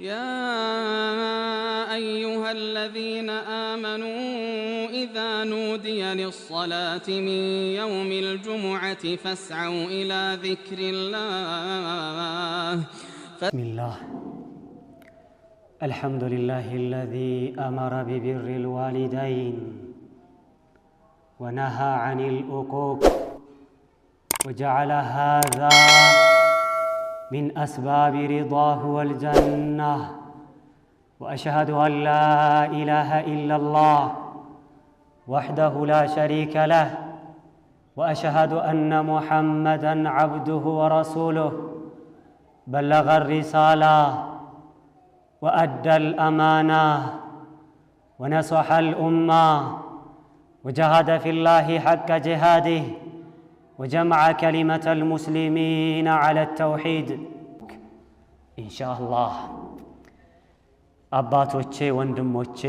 يا أيها الذين آمنوا إذا نودي للصلاة من يوم الجمعة فاسعوا إلى ذكر الله بسم الله الحمد لله الذي أمر ببر الوالدين ونهى عن العقوق وجعل هذا من أسباب رضاه والجنة وأشهد أن لا إله إلا الله وحده لا شريك له وأشهد أن محمدًا عبده ورسوله بلغ الرسالة وأدى الأمانة ونصح الأمة وجاهد في الله حق جهاده وجمع كلمة المسلمين على التوحيد إن شاء الله አባቶቼ ወንድሞቼ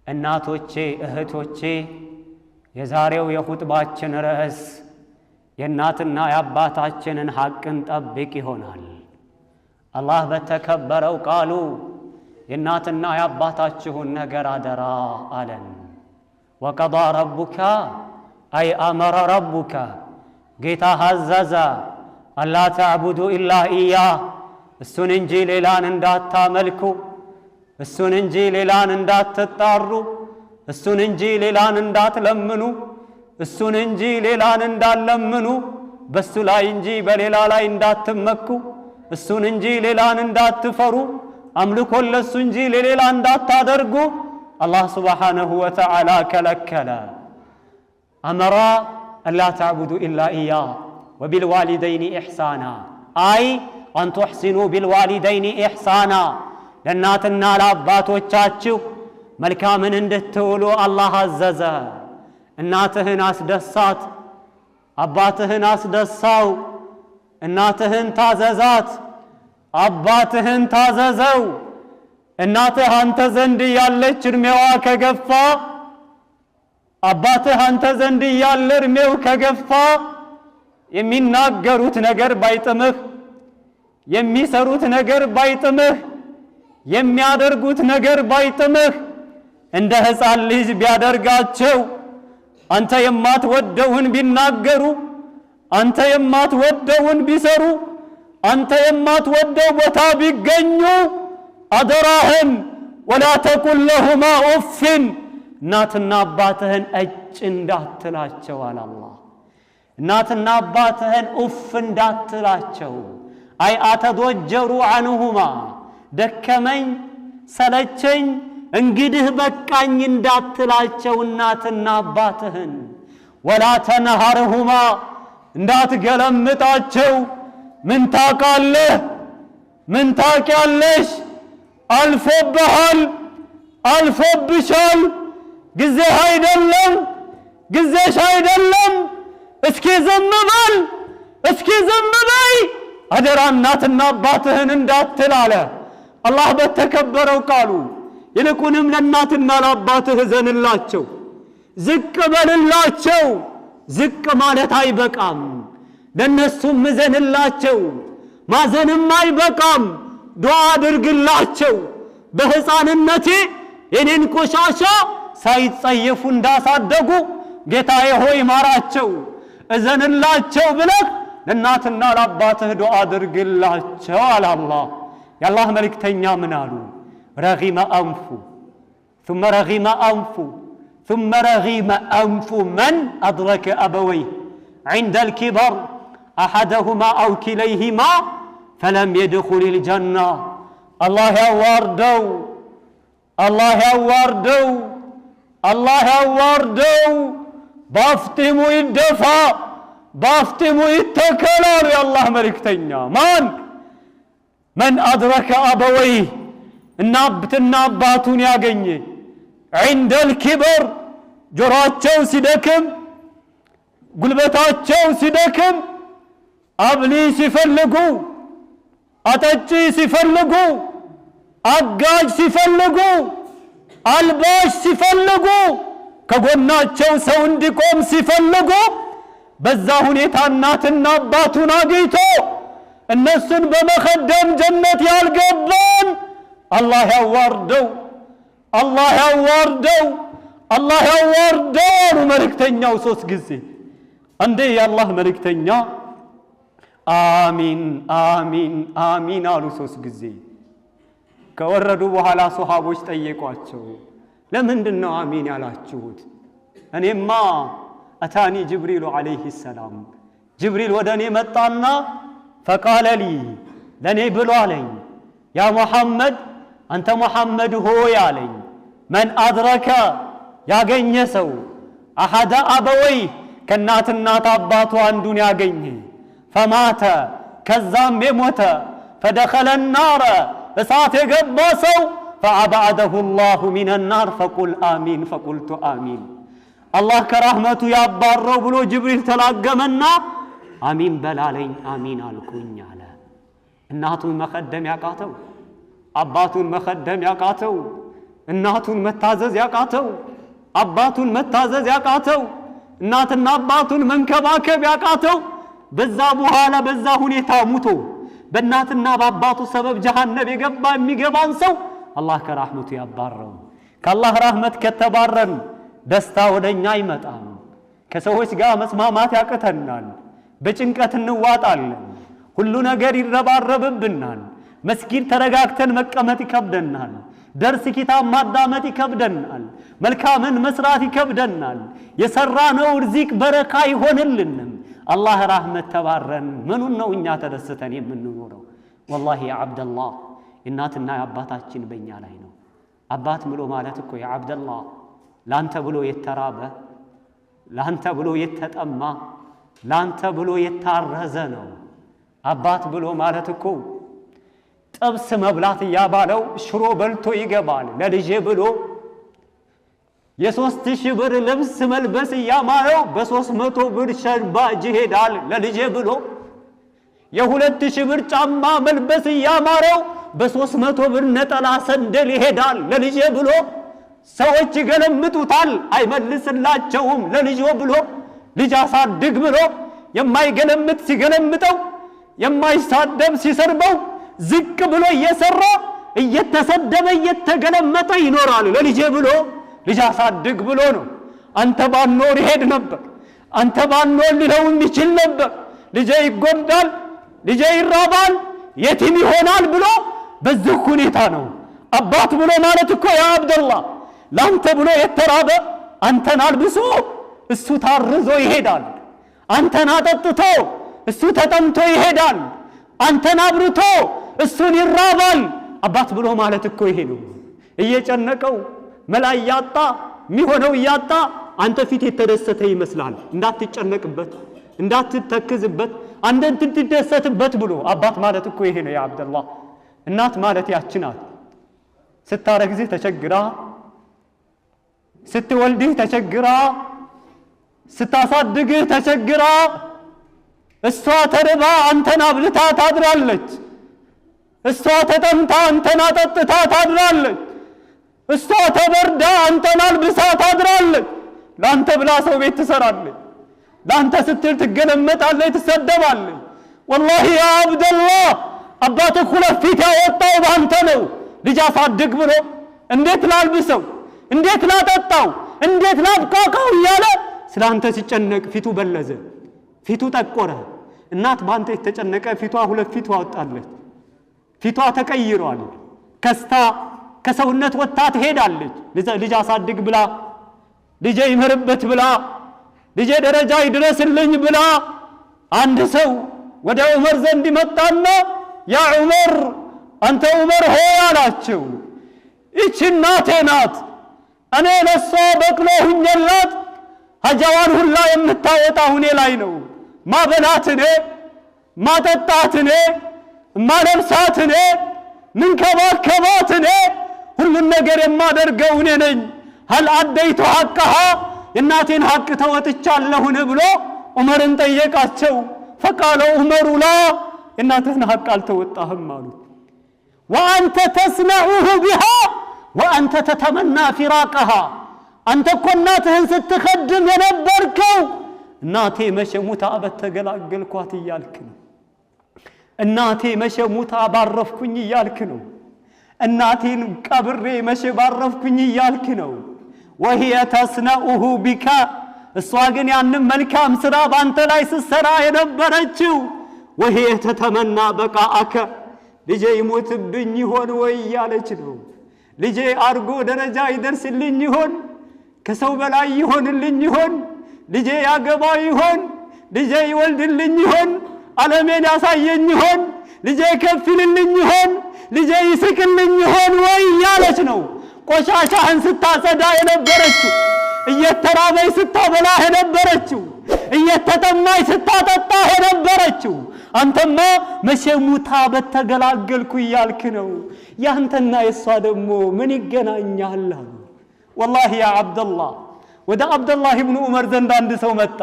እናቶቼ እህቶቼ የዛሬው የኹጥባችን ርዕስ የእናትና የአባታችንን ሐቅን ጠብቅ ይሆናል። አላህ በተከበረው ቃሉ የእናትና የአባታችሁን ነገር አደራ አለን። ወቀዳ ረቡከ አይ አመረ ረቡከ ጌታ አዘዘ አላ ተዕቡዱ ኢላ ኢያህ እሱን እንጂ ሌላን እንዳታመልኩ እሱን እንጂ ሌላን እንዳትጣሩ እሱን እንጂ ሌላን እንዳትለምኑ እሱን እንጂ ሌላን እንዳትለምኑ በሱ ላይ እንጂ በሌላ ላይ እንዳትመኩ እሱን እንጂ ሌላን እንዳትፈሩ አምልኮን ለሱ እንጂ ለሌላ እንዳታደርጉ አላህ ሱብሓነሁ ወተዓላ ከለከለ። አመራ አላ ተዕቡዱ ኢላ ኢያህ ወቢልዋሊደይኒ ኢሕሳና አይ አን ቱሕሲኑ ቢልዋሊደይኒ ኢሕሳና ለእናትና ለአባቶቻችሁ መልካምን እንድትውሉ አላህ አዘዘ። እናትህን አስደሳት፣ አባትህን አስደሳው። እናትህን ታዘዛት፣ አባትህን ታዘዘው። እናትህ አንተ ዘንድ ያለች እድሜዋ ከገፋ፣ አባትህ አንተ ዘንድ ያለ እድሜው ከገፋ የሚናገሩት ነገር ባይጥምህ፣ የሚሰሩት ነገር ባይጥምህ፣ የሚያደርጉት ነገር ባይጥምህ እንደ ሕፃን ልጅ ቢያደርጋቸው አንተ የማትወደውን ቢናገሩ አንተ የማትወደውን ቢሰሩ አንተ የማትወደው ቦታ ቢገኙ አደራህን ወላ ተቁል ለሁማ ኡፍን እናትና አባትህን እጭ እንዳትላቸው አለ አላህ። እናትና አባትህን ኡፍ እንዳትላቸው አይ አተዶጀሩ አንሁማ ደከመኝ ሰለቸኝ እንግዲህ በቃኝ እንዳትላቸው እናትና አባትህን። ወላ ተነሃርሁማ እንዳትገለምጣቸው ምን ታውቃለህ ምን ታውቂያለሽ አልፎብሃል አልፎብሻል ጊዜህ አይደለም ጊዜሽ አይደለም እስኪ ዝም በል እስኪ ዝም በይ አደራ እናትና አባትህን እንዳትል አለ አላህ በተከበረው ቃሉ። ይልቁንም ለእናትና ለአባትህ እዘንላቸው፣ ዝቅ በልላቸው። ዝቅ ማለት አይበቃም፣ ለነሱም እዘንላቸው። ማዘንም አይበቃም፣ ዱዓ አድርግላቸው። በሕፃንነቴ የኔን ቆሻሻ ሳይጸየፉ እንዳሳደጉ ጌታዬ ሆይ ማራቸው፣ እዘንላቸው ብለህ ለእናትና ለአባትህ ዱዓ አድርግላቸው አለ አላህ። የአላህ መልእክተኛ ምን አሉ? ረጊመ አንፉ ثم رغم أنف ثم رغم أنف من أدرك أبويه عند الكبر أحدهما أو كليهما فلم يدخل الجنة. الله يواردو الله يواردو الله يواردو بافتمو يدفع بافتمو يتكلر يا الله ملكتنيا من أدرك أبويه እናብትና አባቱን ያገኘ عند الكبر ጆሮአቸው ሲደክም ጉልበታቸው ሲደክም አብሊ ሲፈልጉ አጠጪ ሲፈልጉ አጋጅ ሲፈልጉ አልባሽ ሲፈልጉ ከጎናቸው ሰው እንዲቆም ሲፈልጉ በዛ ሁኔታ እናትና አባቱን አግኝቶ እነሱን በመخدም ጀነት ያልገባን አላህ ያዋርደው አላህ ያዋርደው አላህ ያዋርደው መልእክተኛው 3 ጊዜ እንዴ የአላህ መልእክተኛ አሚን አሚን አሚን አሉ 3 ጊዜ ከወረዱ በኋላ ሱሐቦች ጠየቋቸው ለምንድነው አሚን ያላችሁት እኔማ አታኒ ጅብሪል አለይሂ ሰላም ጅብሪል ወደኔ መጣና فقال لي ለኔ ብሎ አለኝ ያ ሙሐመድ አንተ ሙሐመድ ሆይ አለኝ من أدرك ያገኘ ሰው أحد أبوي ከናትና አባቱ አንዱን ያገኘ فمات ከዛም የሞተ فدخل النار እሳት የገባ ሰው فأبعده الله من النار فقل آمين فقلت آمين الله كرحمቱ ያባረው ብሎ ጅብሪል ተላገመና አሚን በላለኝ አሚን አልኩኝ አለ እናቱን መخدም ያቃተው አባቱን መخدም ያቃተው እናቱን መታዘዝ ያቃተው አባቱን መታዘዝ ያቃተው እናትና አባቱን መንከባከብ ያቃተው በዛ በኋላ በዛ ሁኔታ ሙቶ በእናትና በአባቱ ሰበብ ጀሃነም የገባ የሚገባን ሰው አላህ ከራህመቱ ያባረው ከአላህ ረህመት ከተባረን ደስታ ወደኛ ይመጣል ከሰዎች ጋር መስማማት ያቀተናል በጭንቀት እንዋጣለን ሁሉ ነገር ይረባረብብናል መስጊድ ተረጋግተን መቀመጥ ይከብደናል ደርስ ኪታብ ማዳመጥ ይከብደናል መልካምን መስራት ይከብደናል የሰራነው ርዚቅ በረካ ይሆንልንም አላህ ረህመት ተባረን ምኑን ነው እኛ ተደስተን የምንኖረው والله يا عبد الله እናትና አባታችን በእኛ ላይ ነው አባት ብሎ ማለት እኮ ያ አብደላህ ላንተ ብሎ የተራበ ላንተ ብሎ የተጠማ ላንተ ብሎ የታረዘ ነው አባት ብሎ ማለት እኮ ጥብስ መብላት ያባለው ሽሮ በልቶ ይገባል ለልጄ ብሎ የ3000 ብር ልብስ መልበስ ያማረው በ300 ብር ሸባጅ ይሄዳል ለልጄ ብሎ የ2000 ብር ጫማ መልበስ ያማረው በ300 ብር ነጠላ ሰንደል ይሄዳል ለልጄ ብሎ ሰዎች ይገለምጡታል አይመልስላቸውም ለልጆ ብሎ ልጅ አሳድግ ብሎ የማይገለምጥ ሲገለምጠው የማይሳደብ ሲሰርበው ዝቅ ብሎ እየሰራ እየተሰደበ እየተገለመጠ ይኖራል ለልጄ ብሎ ልጅ አሳድግ ብሎ ነው አንተ ባኖር ይሄድ ነበር አንተ ባኖር ሊለው የሚችል ነበር ልጄ ይጎዳል ልጄ ይራባል የቲም ይሆናል ብሎ በዚህ ሁኔታ ነው አባት ብሎ ማለት እኮ ያ አብደላህ ላንተ ብሎ የተራበ አንተን አልብሶ እሱ ታርዞ ይሄዳል አንተን አጠጥቶ እሱ ተጠምቶ ይሄዳል አንተን አብርቶ እሱን ይራባል አባት ብሎ ማለት እኮ ይሄ ነው እየጨነቀው መላይ ያጣ የሚሆነው ያጣ አንተ ፊት የተደሰተ ይመስላል እንዳትጨነቅበት እንዳትተክዝበት አንተን ትደሰትበት ብሎ አባት ማለት እኮ ይሄ ነው ያ አብደላህ እናት ማለት ያችናት ስታረግዝ ተቸግራ ስትወልድህ ተቸግራ ስታሳድግህ ተቸግራ እሷ ተርባ አንተን አብልታ ታድራለች እሷ ተጠምታ አንተን አጠጥታ ታድራለች እሷ ተበርዳ አንተን አልብሳ ታድራለች ላንተ ብላ ሰው ቤት ትሰራለች ላንተ ስትል ትገለመጣለች ትሰደባለች والله يا عبد الله አባትህ ሁለት ፊት ያወጣው ባንተ ነው ልጅ አሳድግ ብሎ እንዴት ላልብሰው እንዴት ላጠጣው እንዴት ላብቃቃው እያለ ስላንተ ሲጨነቅ ፊቱ በለዘ ፊቱ ጠቆረ እናት ባንተ የተጨነቀ ፊቷ ሁለት ፊት ወጣለች ፊቷ ተቀይሯል ከስታ ከሰውነት ወጣ ትሄዳለች ልጅ አሳድግ ብላ ልጄ ይመርበት ብላ ልጄ ደረጃ ይድረስልኝ ብላ አንድ ሰው ወደ ዑመር ዘንድ መጣና ያ ዑመር አንተ ዑመር ሆይ አላቸው እቺ እናቴ ናት እኔ ለሷ በቅሎ ሁኝላት ሀጃዋን ሁላ የምታወጣው እኔ ላይ ነው ማበላት እኔ ማጠጣት እኔ ማለብሳት እኔ ምንከባከባት እኔ ሁሉን ነገር የማደርገው እኔ ነኝ هل አደይቱ ሐቅها እናቴን ሐቅ ተወጥቻለሁን ብሎ ዑመርን ጠየቃቸው فقال عمر لا እናቴን ሐቅ አልተወጣህም አሉት وانت تصنعه بها وانت تتمنى فراقها አንተ እኮ እናትህን ስትخدم የነበርከው እናቴ መሸሙታ በተገላገልኳት ይያልክ ነው እናቴ መቼ ሙታ ባረፍኩኝ እያልክ ነው። እናቴን ቀብሬ መቼ ባረፍኩኝ እያልክ ነው። وهي تصنعه بك እሷ ግን ያንን መልካም ስራ ባንተ ላይ ስትሰራ የነበረችው وهي تتمنى بقاءك ልጄ ይሞትብኝ ይሆን ወይ ያለች ነው። ልጄ አርጎ ደረጃ ይደርስልኝ ይሆን? ከሰው በላይ ይሆንልኝ ይሆን? ልጄ ያገባ ይሆን? ልጄ ይወልድልኝ ይሆን? ዓለሜን ያሳየኝ ይሆን? ልጄ ከፍልልኝ ይሆን? ልጄ ይስቅልኝ ይሆን ወይ ያለች ነው። ቆሻሻህን ስታጸዳ የነበረችው እየተራበይ ስታበላ የነበረችው እየተጠማይ ስታጠጣ የነበረችው አንተማ መቼ ሙታ በተገላገልኩ እያልክ ነው። ያንተና የሷ ደግሞ ምን ይገናኛል? والله يا عبد الله ወደ አብዱላህ ኢብኑ ዑመር ዘንድ አንድ ሰው መጣ።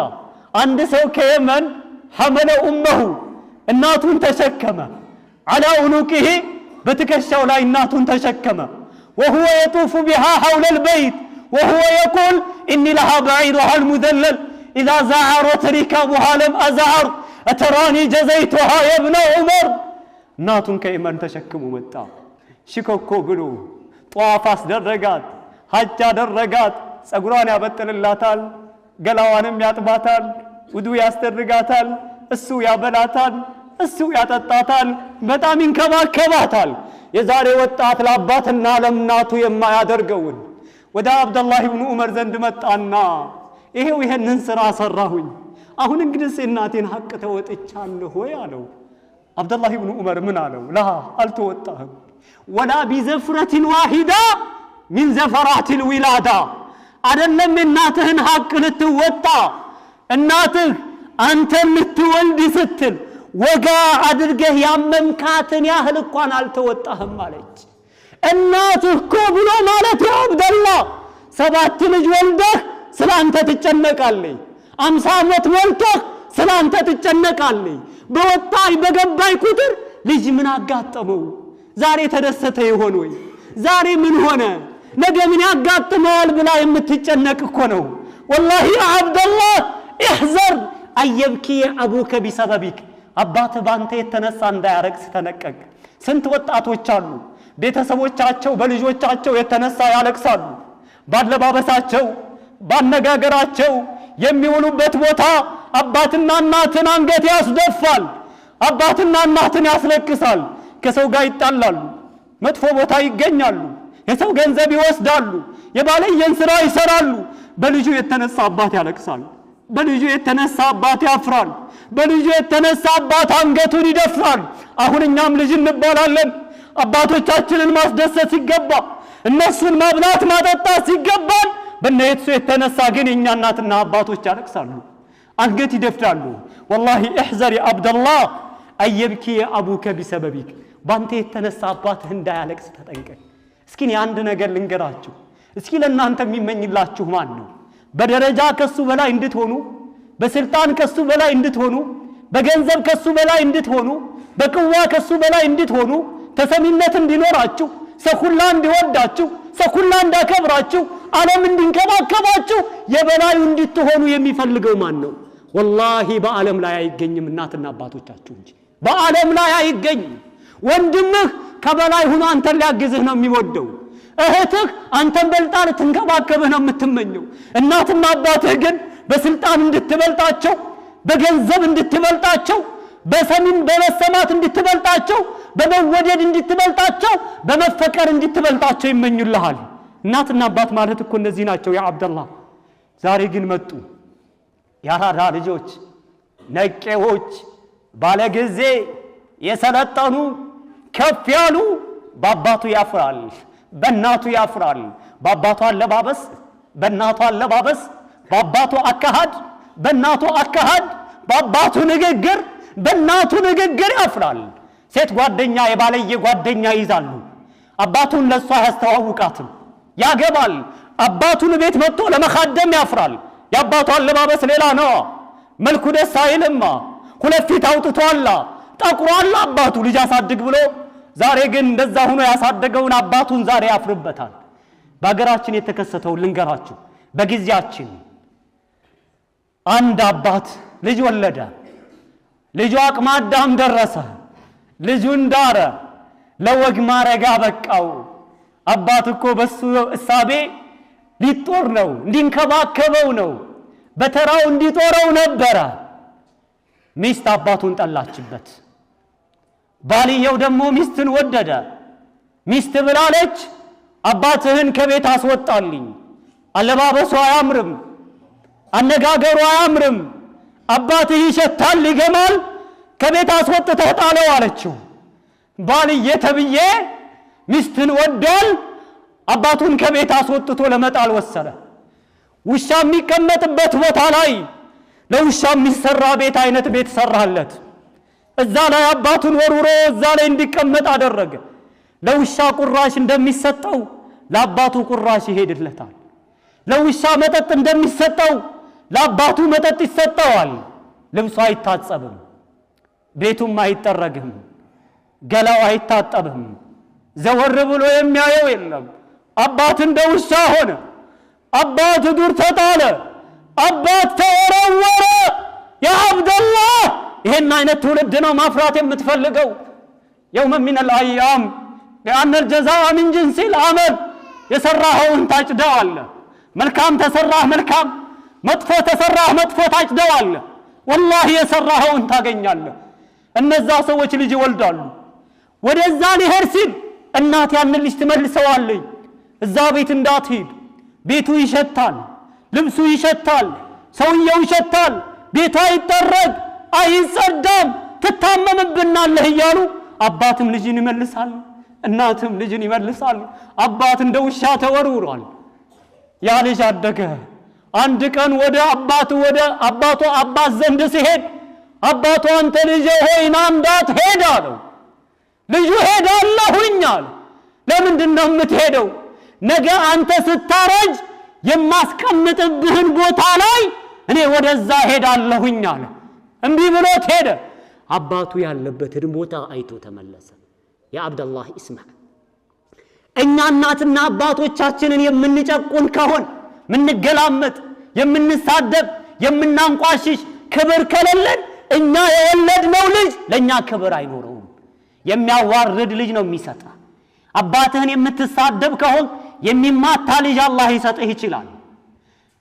አንድ ሰው ከየመን حمل امه እናቱን ተሸከመ። على عنقه በትከሻው ላይ እናቱን ተሸከመ። وهو يطوف بها حول البيت وهو يقول اني لها بعيرها المذلل اذا زعرت ركابها لم ازعر اتراني جزيتها يا ابن عمر እናቱን ከየመን ተሸክሞ መጣ። ሽኮኮ ብሎ ጧፍ አስደረጋት፣ ሐጅ አደረጋት። ጸጉሯን ያበጥልላታል፣ ገላዋንም ያጥባታል፣ ውዱ ያስደርጋታል፣ እሱ ያበላታል፣ እሱ ያጠጣታል፣ በጣም ይንከባከባታል። የዛሬ ወጣት ለአባትና ለእናቱ የማያደርገውን ወደ አብዱላህ ኢብኑ ዑመር ዘንድ መጣና ይሄው ይሄንን ስራ ሰራሁኝ፣ አሁን እንግዲህ እናቴን ሐቅ ተወጥቻለሁ ወይ አለው። አብዱላህ ኢብኑ ዑመር ምን አለው? ላ አልተወጣህም። ወላ ቢዘፍረትን ዋሂዳ ሚን ዘፈራቲል ዊላዳ አይደለም እናትህን ሐቅ ልትወጣ እናትህ አንተን ልትወልድ ስትል ወጋ አድርገህ ያመምካትን ያህል እንኳን አልተወጣህም አለች። እናትህ እኮ ብሎ ማለት ያ አብደላህ 7 ልጅ ወልደህ ስላንተ ትጨነቃለች። 50 ዓመት ሞልቶህ ስላንተ ትጨነቃለች። በወጣይ በገባይ ቁጥር ልጅ ምን አጋጠመው? ዛሬ ተደሰተ ይሆን ወይ? ዛሬ ምን ሆነ? ነገ ምን ያጋጥመዋል ብላ የምትጨነቅ እኮ ነው። والله يا عبد الله احذر ايبكي ابوك بسببك አባት ባንተ የተነሳ እንዳያረክስ ተነቀቅ። ስንት ወጣቶች አሉ ቤተሰቦቻቸው በልጆቻቸው የተነሳ ያለቅሳሉ። ባለባበሳቸው ባነጋገራቸው የሚውሉበት ቦታ አባትና እናትን አንገት ያስደፋል፣ አባትና እናትን ያስለቅሳል። ከሰው ጋር ይጣላሉ፣ መጥፎ ቦታ ይገኛሉ፣ የሰው ገንዘብ ይወስዳሉ፣ የባለየን ስራ ይሰራሉ። በልጁ የተነሳ አባት ያለቅሳል፣ በልጁ የተነሳ አባት ያፍራል፣ በልጁ የተነሳ አባት አንገቱን ይደፍራል። አሁን እኛም ልጅ እንባላለን። አባቶቻችንን ማስደሰት ሲገባ እነሱን ማብላት ማጠጣት ሲገባል በእነሱ የተነሳ ግን የኛ እናትና አባቶች ያለቅሳሉ፣ አንገት ይደፍራሉ። والله احذر يا عبد الله ايبكي ابوك بسببك ባንተ የተነሳ አባትህ እንዳያለቅስ ተጠንቀቅ። እስኪ አንድ ነገር ልንገራችሁ። እስኪ ለእናንተ የሚመኝላችሁ ማን ነው? በደረጃ ከሱ በላይ እንድትሆኑ፣ በስልጣን ከሱ በላይ እንድትሆኑ፣ በገንዘብ ከሱ በላይ እንድትሆኑ፣ በቅዋ ከሱ በላይ እንድትሆኑ፣ ተሰሚነት እንዲኖራችሁ፣ ሰው ሁሉ እንዲወዳችሁ፣ ሰው ሁሉ እንዲያከብራችሁ፣ ዓለም እንዲንከባከባችሁ፣ የበላዩ እንድትሆኑ የሚፈልገው ማን ነው? والله በዓለም ላይ አይገኝም እናትና አባቶቻችሁ እንጂ በዓለም ላይ አይገኝም። ወንድምህ ከበላይ ሆኖ አንተን ሊያግዝህ ነው የሚወደው። እህትህ አንተን በልጣ ልትንከባከብህ ነው የምትመኘው። እናትና አባትህ ግን በስልጣን እንድትበልጣቸው፣ በገንዘብ እንድትበልጣቸው፣ በሰሚን በመሰማት እንድትበልጣቸው፣ በመወደድ እንድትበልጣቸው፣ በመፈቀር እንድትበልጣቸው ይመኙልሃል። እናትና አባት ማለት እኮ እነዚህ ናቸው ያ አብደላህ። ዛሬ ግን መጡ ያራዳ ልጆች፣ ነቄዎች፣ ባለጊዜ የሰለጠኑ ከፍ ያሉ። በአባቱ ያፍራል፣ በእናቱ ያፍራል። በአባቱ አለባበስ፣ በእናቱ አለባበስ፣ በአባቱ አካሃድ፣ በእናቱ አካሃድ፣ በአባቱ ንግግር፣ በእናቱ ንግግር ያፍራል። ሴት ጓደኛ የባለየ ጓደኛ ይዛሉ። አባቱን ለሷ ያስተዋውቃትም ያገባል። አባቱን ቤት መጥቶ ለመኻደም ያፍራል። የአባቱ አለባበስ ሌላ ነው፣ መልኩ ደስ አይልማ፣ ሁለት ፊት አውጥቷላ፣ ጠቁሯላ አባቱ ልጅ አሳድግ ብሎ። ዛሬ ግን እንደዛ ሆኖ ያሳደገውን አባቱን ዛሬ ያፍርበታል። በአገራችን የተከሰተው ልንገራችሁ። በጊዜያችን አንድ አባት ልጅ ወለደ። ልጁ አቅመ አዳም ደረሰ። ልጁን ዳረ፣ ለወግ ማረጋ በቃው። አባት እኮ በሱ እሳቤ ሊጦር ነው፣ እንዲንከባከበው ነው፣ በተራው እንዲጦረው ነበረ። ሚስት አባቱን ጠላችበት። ባልየው ደግሞ ሚስትን ወደደ። ሚስት ብላለች አባትህን ከቤት አስወጣልኝ፣ አለባበሱ አያምርም፣ አነጋገሩ አያምርም፣ አባትህ ይሸታል ይገማል፣ ከቤት አስወጥተህ ጣለው አለችው። ባልየ ተብዬ ሚስትን ወዷል፣ አባቱን ከቤት አስወጥቶ ለመጣል ወሰነ። ውሻ የሚቀመጥበት ቦታ ላይ ለውሻ የሚሰራ ቤት አይነት ቤት ሰራለት። እዛ ላይ አባቱን ወርውሮ እዛ ላይ እንዲቀመጥ አደረገ። ለውሻ ቁራሽ እንደሚሰጠው ለአባቱ ቁራሽ ይሄድለታል። ለውሻ መጠጥ እንደሚሰጠው ለአባቱ መጠጥ ይሰጠዋል። ልብሱ አይታጸብም፣ ቤቱም አይጠረግም፣ ገላው አይታጠብም፣ ዘወር ብሎ የሚያየው የለም። አባት እንደ ውሻ ሆነ። አባት ዱር ተጣለ፣ አባት ተወረወረ። ያ አብደላህ ይሄን አይነት ትውልድ ነው ማፍራት የምትፈልገው? የውመ ሚነል አያም لأن الجزاء من جنس العمل የሰራኸውን ታጭደዋለህ። መልካም ተሰራህ መልካም፣ መጥፎ ተሰራህ መጥፎ ታጭደዋለህ። ወላሂ የሰራኸውን ታገኛለህ። እነዛ ሰዎች ልጅ ይወልዳሉ። ወደዛ ሊሄድ ሲል እናት ያንን ልጅ ትመልሰዋለች። እዛ ቤት እንዳትሄድ፣ ቤቱ ይሸታል፣ ልብሱ ይሸታል፣ ሰውየው ይሸታል፣ ቤቱ አይጠረግ አይጸዳም፣ ትታመምብናለህ እያሉ አባትም ልጅን ይመልሳል፣ እናትም ልጅን ይመልሳል። አባት እንደ ውሻ ተወርውሯል። ያ ልጅ አደገ። አንድ ቀን ወደ አባቱ አባት ዘንድ ሲሄድ አባቱ አንተ ልጅ ሆይ ና እንዳትሄድ አለው። ልጁ ሄዳለሁኝ አለ። ለምንድን ነው የምትሄደው? ነገ አንተ ስታረጅ የማስቀምጥብህን ቦታ ላይ እኔ ወደዛ ሄዳለሁኝ አለ። እምቢ ብሎት ሄደ። አባቱ ያለበትን ቦታ አይቶ ተመለሰ። ያ አብደላህ እስማዕ፣ እኛ እናትና አባቶቻችንን የምንጨቁን ከሆን ምንገላመጥ፣ የምንሳደብ፣ የምናንቋሽሽ ክብር ከሌለን እኛ የወለድነው ልጅ ለኛ ክብር አይኖረውም። የሚያዋርድ ልጅ ነው የሚሰጣ። አባትህን የምትሳደብ ከሆን የሚማታ ልጅ አላህ ይሰጥህ ይችላል።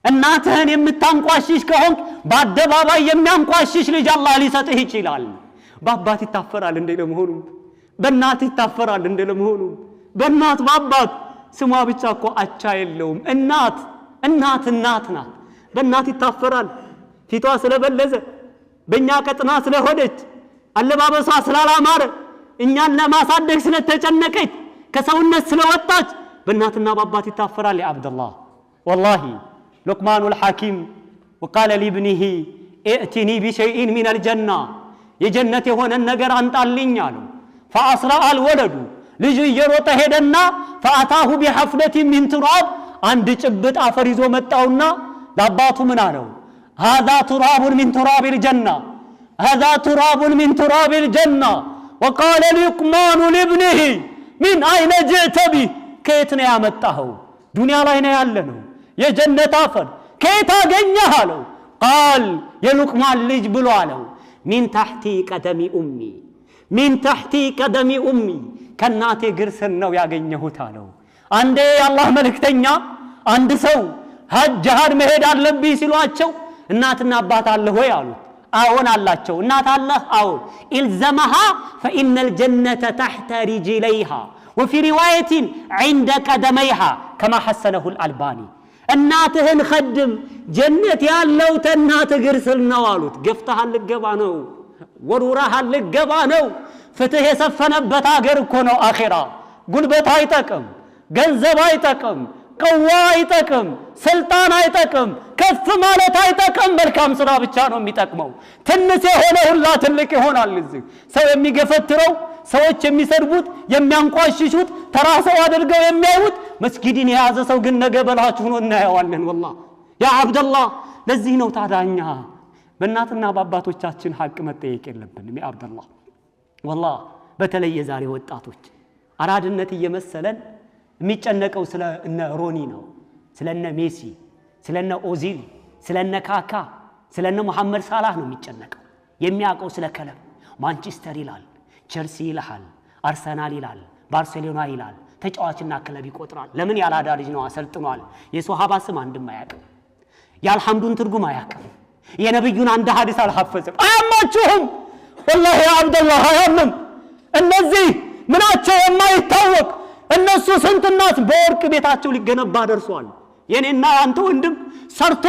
እናትህን የምታንቋሽሽ ከሆን በአደባባይ የሚያንቋሽሽ ልጅ አላህ ሊሰጥህ ይችላል። በአባት ይታፈራል እንደ ለመሆኑ፣ በእናት ይታፈራል እንደ ለመሆኑ። በእናት በአባት ስሟ ብቻ እኮ አቻ የለውም። እናት ናት። በእናት ይታፈራል። ፊቷ ስለበለዘ፣ በእኛ ቀጥና ስለሆነች፣ አለባበሷ ስላላማረ፣ እኛን ለማሳደግ ስለተጨነቀች፣ ከሰውነት ስለወጣች በእናትና በአባት ይታፈራል። ያ አብደላህ ወላሂ ሉቅማኑል ሐኪም ወቃለ ሊብኒሂ እእቲኒ ቢሸይኢን ሚነል ጀና፣ የጀነት የሆነን ነገር አንጣልኝ አለው። ፈአስረዐ አልወለዱ፣ ልጁ እየሮጠ ሄደና ፈአታሁ ቢሐፍለቲ ሚን ቱራብ፣ አንድ ጭብጥ አፈር ይዞ መጣውና ለአባቱ ምን አለው? ሃዛ ቱራቡን ሚን ቱራቢል ጀና፣ ሃዛ ቱራቡን ሚን ቱራቢል ጀና። ወቃለ ሉቅማኑ ሊብኒሂ ሚን አይነ ጅእተ ቢህ፣ ከየት ነው ያመጣኸው? ዱንያ ላይ ነው ያለ ነው የጀነት አፈር ከየት አገኘህ አለው። ቃል የሉቅማን ልጅ ብሎ አለው ሚን ታሕቲ ቀደሚ ኡሚ፣ ሚን ታሕቲ ቀደሚ ኡሚ፣ ከእናቴ እግር ስር ነው ያገኘሁት አለው። አንዴ የአላህ መልእክተኛ አንድ ሰው ጅሃድ መሄድ አለብኝ ሲሏቸው እናትና አባት አለህ ወይ አሉት። አዎን አላቸው። እናት አለህ? አዎን። ኢልዘመሃ ፈኢነል ጀነተ ታሕተ ሪጅለይሃ ወፊ ሪዋየትን ዒንደ ቀደመይሃ ከማ ሐሰነሁል አልባኒ። እናትህን ኸድም፣ ጀነት ያለው ተናት እግር ስር ነው አሉት። ገፍተሃል ልገባ ነው፣ ወሩራሃል ልገባ ነው። ፍትህ የሰፈነበት አገር እኮ ነው አኺራ። ጉልበት አይጠቅም፣ ገንዘብ አይጠቅም፣ ቀዋ አይጠቅም፣ ስልጣን አይጠቅም፣ ከፍ ማለት አይጠቅም። መልካም ስራ ብቻ ነው የሚጠቅመው። ትንሽ የሆነ ሁላ ትልቅ ይሆናል። እዚህ ሰው የሚገፈትረው፣ ሰዎች የሚሰድቡት፣ የሚያንቋሽሹት፣ ተራ ሰው አድርገው የሚያዩት መስጊድን የያዘ ሰው ግን ነገ በላች ሆኖ እናየዋለን። ወላሂ ያ አብደላህ፣ ለዚህ ነው ታዳኛ በእናትና በአባቶቻችን ሐቅ መጠየቅ የለብንም። ያ አብደላህ ወላሂ፣ በተለይ የዛሬ ወጣቶች አራድነት እየመሰለን የሚጨነቀው ስለ እነ ሮኒ ነው፣ ስለ እነ ሜሲ፣ ስለ እነ ኦዚል፣ ስለ እነ ካካ፣ ስለ እነ መሐመድ ሳላህ ነው የሚጨነቀው። የሚያውቀው ስለ ክለብ ማንቸስተር ይላል፣ ቸልሲ ይልሃል፣ አርሰናል ይላል፣ ባርሴሎና ይላል። ተጫዋችና ክለብ ይቆጥራል። ለምን? ያላዳ ልጅ ነው፣ አሰልጥኗል። የሶሃባ ስም አንድም አያውቅም። የአልሐምዱን ትርጉም አያውቅም። የነብዩን አንድ ሐዲስ አልሐፈዘም። አያማችሁም? ወላሂ ያ አብደላህ አያምም። እነዚህ ምናቸው የማይታወቅ እነሱ ስንት እናት በወርቅ ቤታቸው ሊገነባ ደርሷል። የኔና አንተ ወንድም ሰርቶ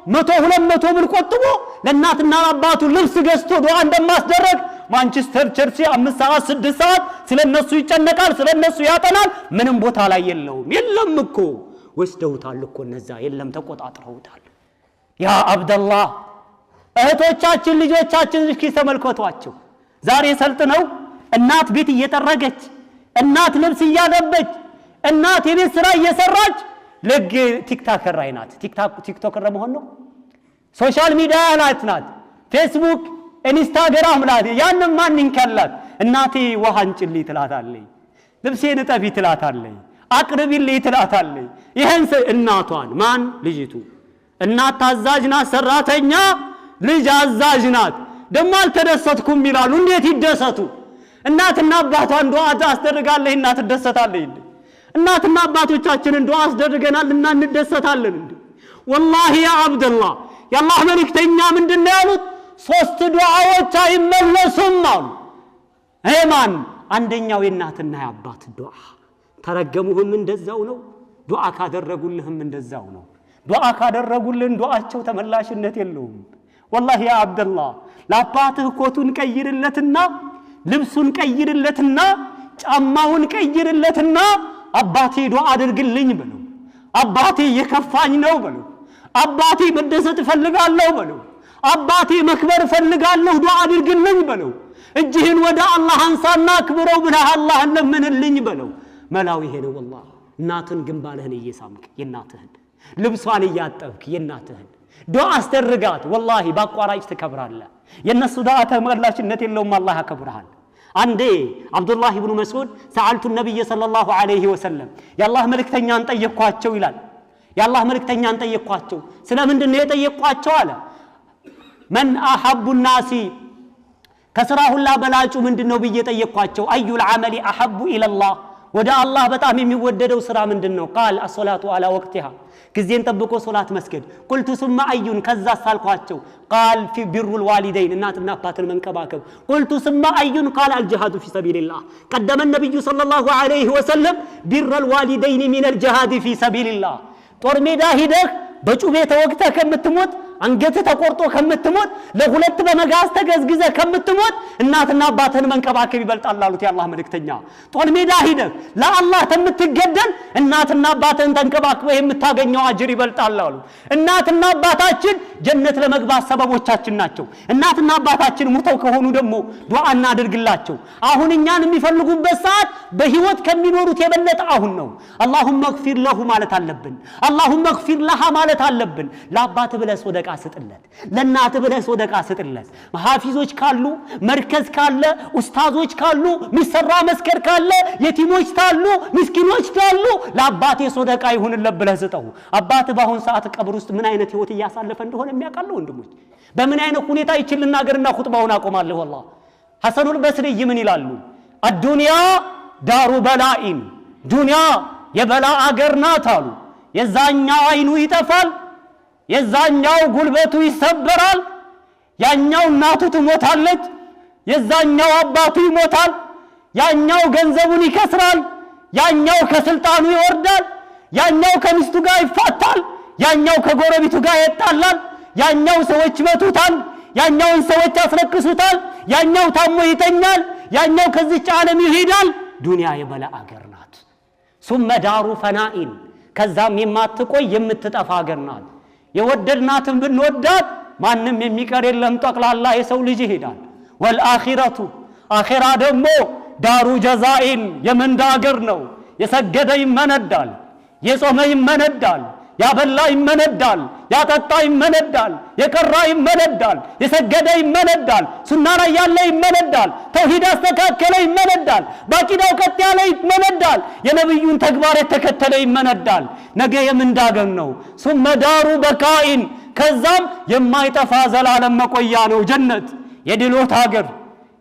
100-200 ብር ቆጥቦ ለእናትና አባቱ ልብስ ገዝቶ ዱዓ እንደማስደረግ ማንቸስተር ቸልሲ 5 ሰዓት 6 ሰዓት ስለነሱ ይጨነቃል፣ ስለነሱ ያጠናል። ምንም ቦታ ላይ የለም እኮ ወስደውታል እኮ እነዛ፣ የለም ተቆጣጥረውታል። ያ አብደላህ እህቶቻችን ልጆቻችን እስኪ ተመልከቷቸው። ዛሬ ሰልጥነው እናት ቤት እየጠረገች፣ እናት ልብስ እያደበች፣ እናት የቤት ስራ እየሰራች ለግ ቲክቶከር አይናት። ቲክቶከር መሆን ነው። ሶሻል ሚዲያ ናት። ፌስቡክ ኢንስታግራም ናት። ያንን ማን ይንከላት? እናቴ ውሃ አንጭልኝ ትላታለች፣ ልብሴን እጠቢ ትላታለች፣ አቅርቢልኝ ትላታለች። ይሄን እናቷን ማን? ልጅቱ። እናት ታዛዥ ናት፣ ሰራተኛ፣ ልጅ አዛዥ ናት። ደሞ አልተደሰትኩም ይላሉ። እንዴት ይደሰቱ? እናትና አባቷን ዱዓ አስደርጋለች እና ትደሰታለች። እናትና አባቶቻችንን ዱዓ አስደርገናልና እንደሰታለን እንዴ? ወላሂ ያ አብደላህ የአላህ መልእክተኛ ምንድነው ያሉት? 3 ዱዓዎች አይመለሱም አሉ። ማን? አንደኛው የእናትና የአባት ዱዓ። ተረገሙህም እንደዛው ነው፣ ዱዓ ካደረጉልህም እንደዛው ነው። ዱዓ ካደረጉልን ዱዓቸው ተመላሽነት የለውም። ወላሂ ያ አብደላህ ለአባትህ ኮቱን ቀይርለትና ልብሱን ቀይርለትና ጫማውን ቀይርለትና አባቴ ዱዓ አድርግልኝ በለው። አባቴ የከፋኝ ነው በለው። አባቴ መደሰት ፈልጋለሁ በለው። አባቴ መክበር ፈልጋለሁ ዱዓ አድርግልኝ በለው። እጅህን ወደ አላህ አንሳና አክብረው ብለህ አላህን ለምንልኝ በለው። መላው ይሄ ነው። ወላሂ እናትን ግንባርህን እየሳምክ የናትህን ልብሷን እያጠብክ የናትህን ዱዓ አስደርጋት። ወላሂ ባቋራጭ ተከብራለህ። የነሱ ዱዓ ተመላሽነት የለውም፣ አላህ ያከብርሃል። አንዴ አብዱላህ ኢብኑ መስዑድ ሰዓልቱ ነብይ ሰለላሁ ዐለይሂ ወሰለም የአላህ መልእክተኛን ጠየቅኳቸው ይላል። የአላህ መልእክተኛን ጠየቅኳቸው። ስለምንድን ነው የጠየቅኳቸው አለ። መን አሐቡ ናሲ ከስራ ሁላ በላጩ ምንድነው ብዬ ጠየቅኳቸው። አዩል ዐመሊ አሐቡ ኢለላህ ወደ አላህ በጣም የሚወደደው ስራ ምንድነው? ቃል አሶላቱ አላ ወቅቲሃ ጊዜን ጠብቆ ሶላት መስገድ። ቁልቱ ሱማ አዩን ከዛ ሳልኳቸው ቃል ፊ ቢሩል ዋሊደይን እናትና አባትን መንከባከብ። ቁልቱ ሱማ አዩን ቃል አልጂሃዱ ፊ ሰቢልላህ ቀደመ ነብዩ ሰለላሁ ዐለይሂ ወሰለም ቢሩል ዋሊደይን ሚነል ጂሃድ ፊ ሰቢልላህ ጦር ሜዳ ሂደህ በጩቤ ተወግተህ ከምትሞት አንገትህ ተቆርጦ ከምትሞት ለሁለት በመጋዝ ተገዝግዘህ ከምትሞት እናትና አባትን መንከባከብ ይበልጣል አሉት የአላህ መልእክተኛ። ጦር ሜዳ ሂደህ ለአላህ ተምትገደል እናትና አባትን ተንከባክበህ የምታገኘው አጅር ይበልጣል አሉ። እናትና አባታችን ጀነት ለመግባት ሰበቦቻችን ናቸው። እናትና አባታችን ሙተው ከሆኑ ደግሞ ዱዓ እናድርግላቸው። አሁን እኛን የሚፈልጉበት ሰዓት በህይወት ከሚኖሩት የበለጠ አሁን ነው። አላሁመ እግፊር ለሁ ማለት አለብን። አላሁመ እግፊር ለሃ ማለት አለብን። ለአባት ብለህ ሶደቃ ስጥለት፣ ለእናት ብለህ ሶደቃ ስጥለት። ሐፊዞች ካሉ፣ መርከዝ ካለ፣ ኡስታዞች ካሉ፣ ሚሰራ መስከር ካለ፣ የቲሞች ካሉ፣ ምስኪኖች ካሉ ለአባቴ ሶደቃ ይሁንልህ ብለህ ስጠው። አባት በአሁን ሰዓት ቀብር ውስጥ ምን አይነት ህይወት እያሳለፈ እንደሆነ የሚያውቃለው ወንድሞች። በምን አይነት ሁኔታ ይችልናገርና ኹጥባውን አቆማለሁ። والله ሐሰኑል በስሪ ምን ይላሉ? አዱንያ ዳሩ በላኢን ዱንያ የበላ አገር ናት አሉ። የዛኛው አይኑ ይጠፋል፣ የዛኛው ጉልበቱ ይሰበራል፣ ያኛው እናቱ ትሞታለች፣ የዛኛው አባቱ ይሞታል፣ ያኛው ገንዘቡን ይከስራል፣ ያኛው ከስልጣኑ ይወርዳል፣ ያኛው ከሚስቱ ጋር ይፋታል፣ ያኛው ከጎረቤቱ ጋር ይጣላል፣ ያኛው ሰዎች ይመቱታል፣ ያኛውን ሰዎች ያስረክሱታል፣ ያኛው ታሞ ይተኛል፣ ያኛው ከዚህ ዓለም ይሄዳል። ዱንያ የበላ አገር ናት። ሱመ ዳሩ ፈናኢን ከዛም የማትቆይ የምትጠፋ አገር ናት። የወደድናትን ብንወዳት ማንም የሚቀር የለም፣ ጠቅላላ የሰው ልጅ ይሄዳል። ወልአኺረቱ አኺራ ደግሞ ዳሩ ጀዛኢን የምንዳ አገር ነው። የሰገደ ይመነዳል፣ የጾመ ይመነዳል፣ ያበላ ይመነዳል፣ ያጠጣ ይመነዳል፣ የቀራ ይመነዳል፣ የሰገደ ይመነዳል፣ ሱና ላይ ያለ ይመነዳል፣ ተውሂድ አስተካከለ ይመነዳል፣ ባቂዳው ቀጥ ያለ ይመነዳል፣ የነብዩን ተግባር የተከተለ ይመነዳል። ነገ የምንዳገር ነው። ሱመ ዳሩ በካኢን ከዛም የማይጠፋ ዘላለም መቆያ ነው ጀነት። የድሎት ሀገር፣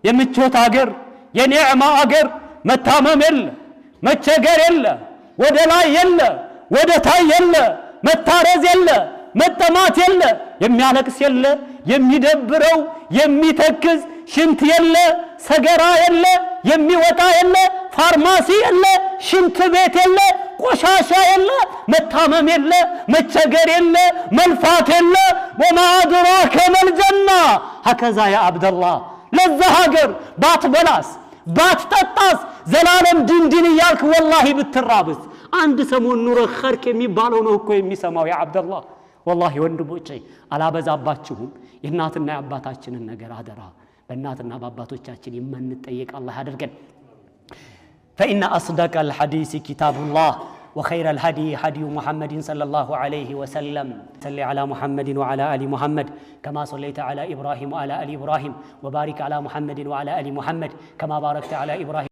የምቾት ሀገር፣ የኒዕማ አገር መታመም የለ መቸገር የለ ወደ ላይ የለ ወደ ታይ የለ መታረዝ የለ መጠማት የለ የሚያለቅስ የለ የሚደብረው የሚተክዝ ሽንት የለ ሰገራ የለ የሚወጣ የለ ፋርማሲ የለ ሽንት ቤት የለ ቆሻሻ የለ መታመም የለ መቸገር የለ መልፋት የለ وما أدراك ما الجنة هكذا يا عبد الله ለዛ ሀገር ባትበላስ ባትጠጣስ ዘላለም ድንድን እያልክ ወላሂ ብትራብስ አንድ ሰሞን ኑሮ ኸርክ የሚባለው ነው እኮ የሚሰማው ያ አብደላህ ወላሂ ወንድሞቼ አላበዛባችሁም የእናትና የአባታችንን ነገር አደራ በእናትና በአባቶቻችን የምንጠየቅ አላህ ያድርገን فإن أصدق الحديث كتاب الله وخير الهدي هدي محمد صلى الله عليه وسلم صل على محمد وعلى آل محمد كما صليت على إبراهيم وعلى آل إبراهيم وبارك على محمد وعلى آل محمد كما باركت على إبراهيم